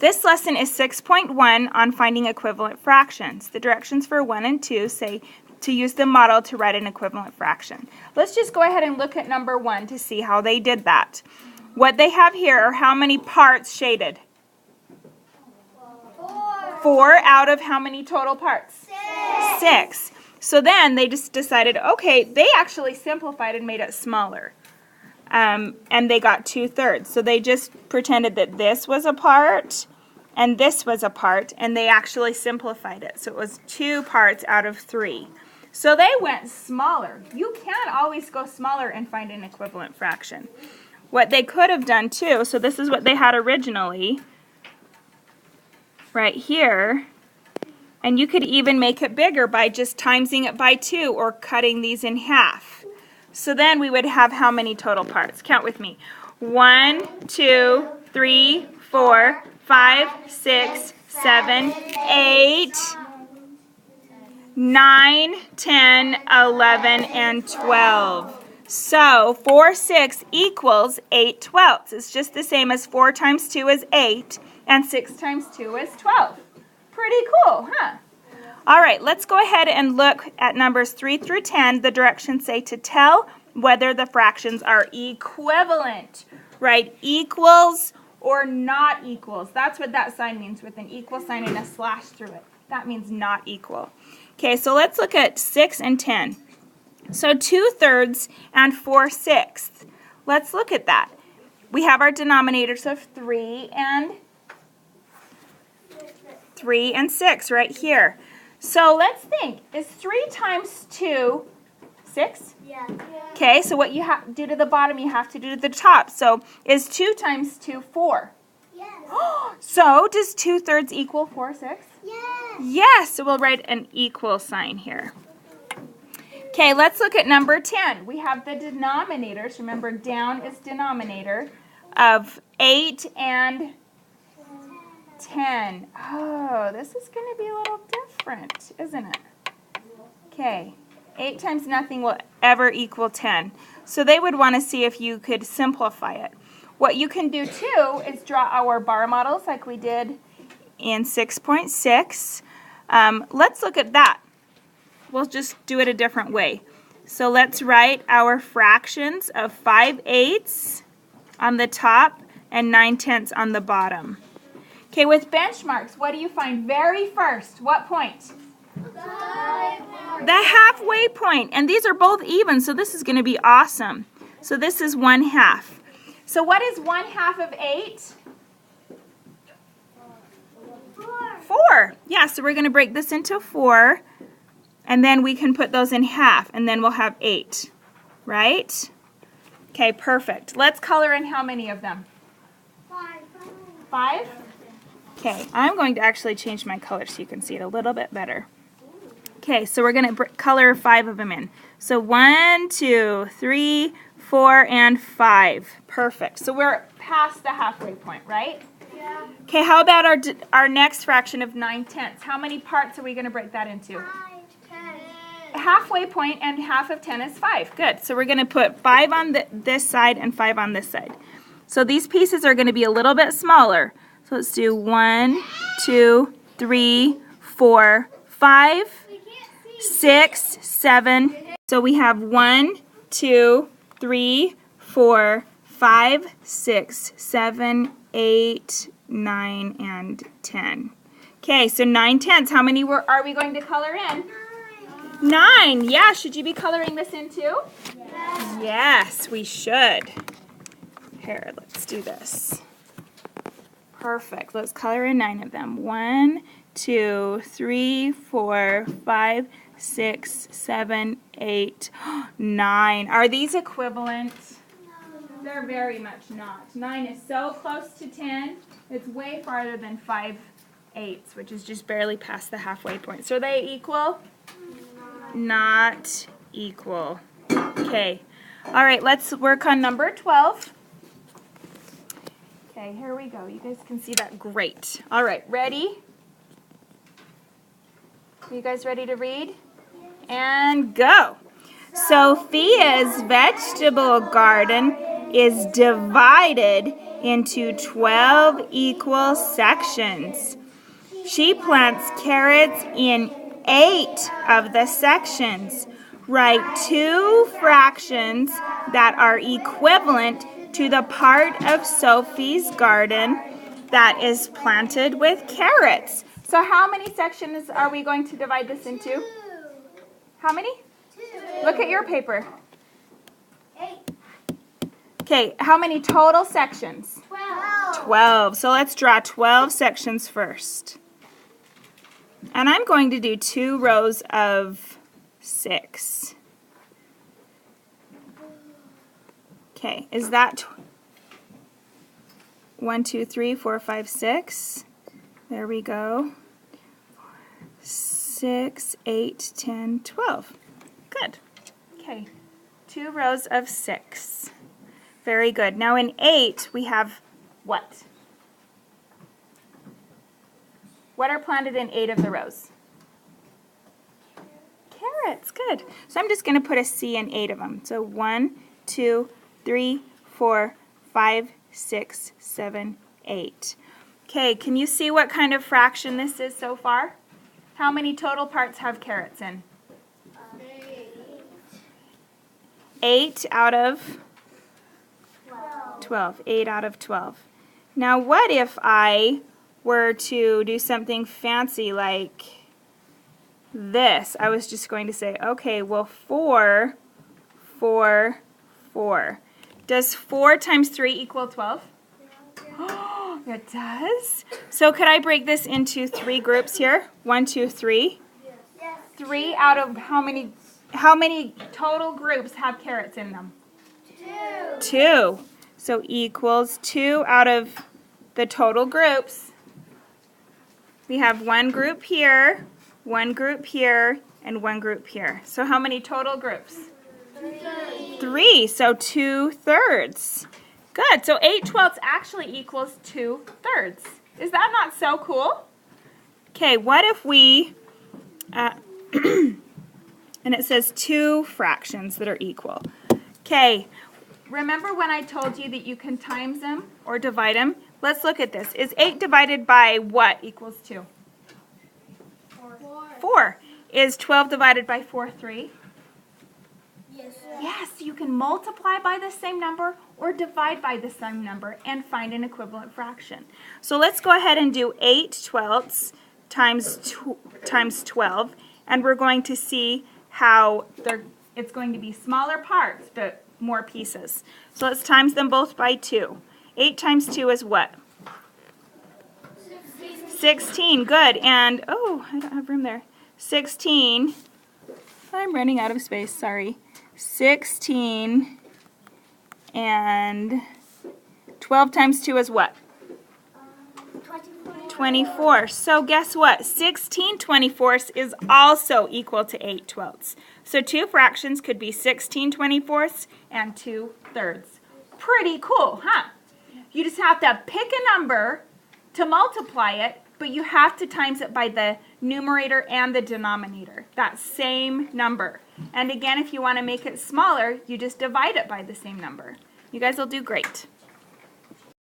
This lesson is 6.1 on finding equivalent fractions. The directions for 1 and 2 say to use the model to write an equivalent fraction. Let's just go ahead and look at number 1 to see how they did that. What they have here are how many parts shaded? 4 out of how many total parts? 6. So then they just decided, okay, they actually simplified and made it smaller. And they got 2/3. So they just pretended that this was a part and this was a part, and they actually simplified it. So it was 2 parts out of 3. So they went smaller. You can't always go smaller and find an equivalent fraction. What they could have done too, so this is what they had originally, right here, and you could even make it bigger by just timesing it by 2 or cutting these in half. So then we would have how many total parts? Count with me. 1, 2, 3, 4, 5, 6, 7, 8, 9, 10, 11, and 12. So 4 6 equals 8 twelfths. It's just the same as 4 times 2 is 8, and 6 times 2 is 12. Pretty cool, huh? All right, let's go ahead and look at numbers 3 through 10. The directions say to tell whether the fractions are equivalent, right? Equals or not equals. That's what that sign means with an equal sign and a slash through it. That means not equal. Okay, so let's look at 6 and 10. So 2/3 and 4/6. Let's look at that. We have our denominators of 3 and 6 right here. So let's think. Is 3 times 2 6? Yeah. Okay, so what you have to do to the bottom, you have to do to the top. So is 2 times 2 4? Yes. So does 2/3 equal 4 6? Yes. Yes, so we'll write an equal sign here. Okay, let's look at number 10. We have the denominators. Remember, down is denominator of 8 and 10. Oh, this is going to be a little different, isn't it? Okay, 8 times nothing will ever equal 10. So they would want to see if you could simplify it. What you can do too is draw our bar models like we did in 6.6. Let's look at that. We'll just do it a different way. So let's write our fractions of 5/8 on the top and 9/10 on the bottom. Okay, with benchmarks, what do you find very first? What point? The halfway point. And these are both even, so this is going to be awesome. So this is 1/2. So what is 1/2 of 8? 4. Yeah, so we're going to break this into 4. And then we can put those in half, and then we'll have 8, right? Okay, perfect. Let's color in how many of them? 5? Okay, I'm going to actually change my color so you can see it a little bit better. Okay, so we're going to color 5 of them in. So 1, 2, 3, 4, and 5. Perfect. So we're past the halfway point, right? Yeah. Okay, how about our next fraction of 9/10? How many parts are we going to break that into? 5, 10. Halfway point, and half of 10 is 5. Good. So we're going to put 5 on this side and 5 on this side. So these pieces are going to be a little bit smaller. So let's do 1, 2, 3, 4, 5, 6, 7. So we have 1, 2, 3, 4, 5, 6, 7, 8, 9, and 10. Okay, so 9/10. How many are we going to color in? 9. Yeah, should you be coloring this in too? Yes. Yes, we should. Here, let's do this. Perfect. Let's color in 9 of them. 1, 2, 3, 4, 5, 6, 7, 8, 9. Are these equivalent? No. They're very much not. 9 is so close to 10. It's way farther than 5/8, which is just barely past the halfway point. So are they equal? Not equal. Okay. All right, let's work on number 12. Okay, here we go. You guys can see that great. All right, ready? Are you guys ready to read? And go. Sophia's vegetable garden is divided into 12 equal sections. She plants carrots in 8 of the sections. Write 2 fractions that are equivalent to the part of Sophie's garden that is planted with carrots. So how many sections are we going to divide this into? How many? 2. Look at your paper. 8. Okay, how many total sections? 12. 12. So let's draw 12 sections first. And I'm going to do 2 rows of 6. Okay, is that 1, 2, 3, 4, 5, 6? There we go. 6, 8, 10, 12. Good. Okay, 2 rows of 6. Very good. Now in 8, we have what? What are planted in 8 of the rows? Carrots. Good. So I'm just going to put a C in 8 of them. So 1, 2, 3, 4, 5, 6, 7, 8. Okay, can you see what kind of fraction this is so far? How many total parts have carrots in? 8 out of 12. 8 out of 12. Now what if I were to do something fancy like this? I was just going to say, okay, well 4, 4, 4. Does 4 times 3 equal 12? Oh, it does. So could I break this into 3 groups here? 1, 2, 3. Yes. 3 out of how many total groups have carrots in them? 2. 2. So equals 2 out of the total groups. We have 1 group here, 1 group here, and 1 group here. So how many total groups? 3. So 2/3. Good. So 8/12 actually equals 2/3. Is that not so cool? Okay, what if we, and it says 2 fractions that are equal. Okay, remember when I told you that you can times them or divide them? Let's look at this. Is 8 divided by what equals 2? 4. Is 12 divided by 4 3? Yes. Yes, you can multiply by the same number or divide by the same number and find an equivalent fraction. So let's go ahead and do 8/12 times 12, and we're going to see how it's going to be smaller parts but more pieces. So let's times them both by 2. 8 times 2 is what? 16. Good. And, oh, I don't have room there. 16. I'm running out of space, sorry. 16 and 12 times 2 is what? 24. So guess what? 16/24 is also equal to 8/12. So 2 fractions could be 16/24 and 2/3. Pretty cool, huh? You just have to pick a number to multiply it, but you have to times it by the numerator and the denominator, that same number. And again, if you want to make it smaller, you just divide it by the same number. You guys will do great.